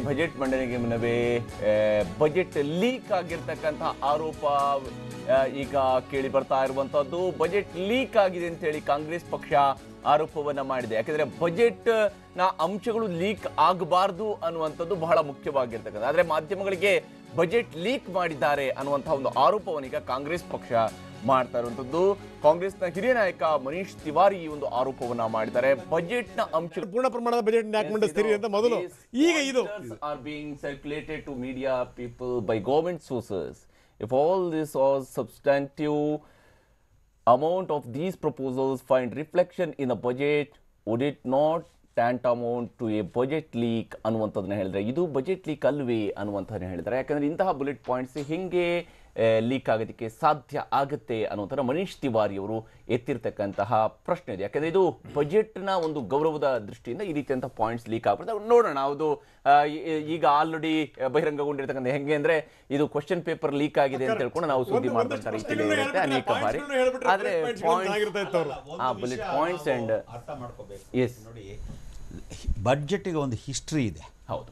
Budget ಮಂಡನೆಗೆ ಮುನ್ನವೇ budget leak ಆಗಿರ್ತಕ್ಕಂತಹ ಆರೋಪ ಈಗ ಕೇಳಿ ಬರ್ತಾ ಇರುವಂತದ್ದು. ಬಜೆಟ್ ಲೀಕ್ ಆಗಿದೆ ಅಂತ ಹೇಳಿ ಕಾಂಗ್ರೆಸ್ ಪಕ್ಷ ಆರೋಪವನ್ನ ಮಾಡಿದೆ. ಯಾಕಂದ್ರೆ ಬಜೆಟ್ ನ ಅಂಶಗಳು ಲೀಕ್ ಆಗಬಾರ್ದು ಅನ್ನುವಂಥದ್ದು ಬಹಳ ಮುಖ್ಯವಾಗಿರ್ತಕ್ಕಂಥ. ಆದ್ರೆ ಮಾಧ್ಯಮಗಳಿಗೆ ಬಜೆಟ್ ಲೀಕ್ ಮಾಡಿದ್ದಾರೆ ಅನ್ನುವಂತಹ ಒಂದು ಆರೋಪವನ್ನು ಈಗ ಕಾಂಗ್ರೆಸ್ ಪಕ್ಷ ಮಾಡ್ತಾ ಇರುವಂತದ್ದು. ಕಾಂಗ್ರೆಸ್ನ ಹಿರಿಯ ನಾಯಕ ಮನೀಶ್ ತಿವಾರಿ ಈ ಒಂದು ಆರೋಪವನ್ನ ಮಾಡಿದ್ದಾರೆ. ಬಜೆಟ್ ನ ಅಂಶಗಳು ಪೂರ್ಣ ಪ್ರಮಾಣದ ಬಜೆಟ್ ಮಂಡಿಸ್ತೀರಿ ಅಂತ ಮೊದಲು ಈಗ ಇದು are being circulated to media people by government sources. If all this was substantive amount of these proposals find reflection in the budget, would it not tantamount to a budget leak ಅನ್ನುವಂಥದ್ದನ್ನ ಹೇಳಿದ್ರೆ ಇದು budget leak ಅಲ್ವೇ ಅನ್ನುವಂಥದ್ದನ್ನ ಹೇಳಿದ್ದಾರೆ. ಯಾಕಂದ್ರೆ ಇಂತಹ bullet points ಹಿಂಗೆ leak ಆಗೋದಕ್ಕೆ ಸಾಧ್ಯ ಆಗುತ್ತೆ ಅನ್ನುವಂಥ ಮನೀಶ್ ತಿವಾರಿ ಅವರು ಎತ್ತಿರ್ತಕ್ಕಂತಹ ಪ್ರಶ್ನೆ ಇದೆ. ಯಾಕಂದ್ರೆ ಇದು ಬಜೆಟ್ನ ಒಂದು ಗೌರವದ ದೃಷ್ಟಿಯಿಂದ ಈ ರೀತಿಯಂಥ ಪಾಯಿಂಟ್ಸ್ ಲೀಕ್ ಆಗ್ಬಿಡುತ್ತೆ. ನೋಡೋಣ. ಅದು ಈಗ ಆಲ್ರೆಡಿ ಬಹಿರಂಗಗೊಂಡಿರ್ತಕ್ಕಂಥ ಹೆಂಗೆ ಅಂದ್ರೆ ಇದು ಕ್ವಶನ್ ಪೇಪರ್ ಲೀಕ್ ಆಗಿದೆ ಅಂತ ಹೇಳ್ಕೊಂಡು ನಾವು ಸುದ್ದಿ ಮಾಡ್ತಾ ರೀತಿಯಲ್ಲಿ ಇರುತ್ತೆ ಅನೇಕ ಬಾರಿ. ಆದ್ರೆ ಬುಲೆಟ್ ಪಾಯಿಂಟ್ಸ್ ಅಂಡ್ ಅರ್ಥ ಮಾಡ್ಕೋಬೇಕು. ನೋಡಿ, ಬಡ್ಜೆಟ್ಗೆ ಒಂದು ಹಿಸ್ಟ್ರಿ ಇದೆ. ಹೌದು.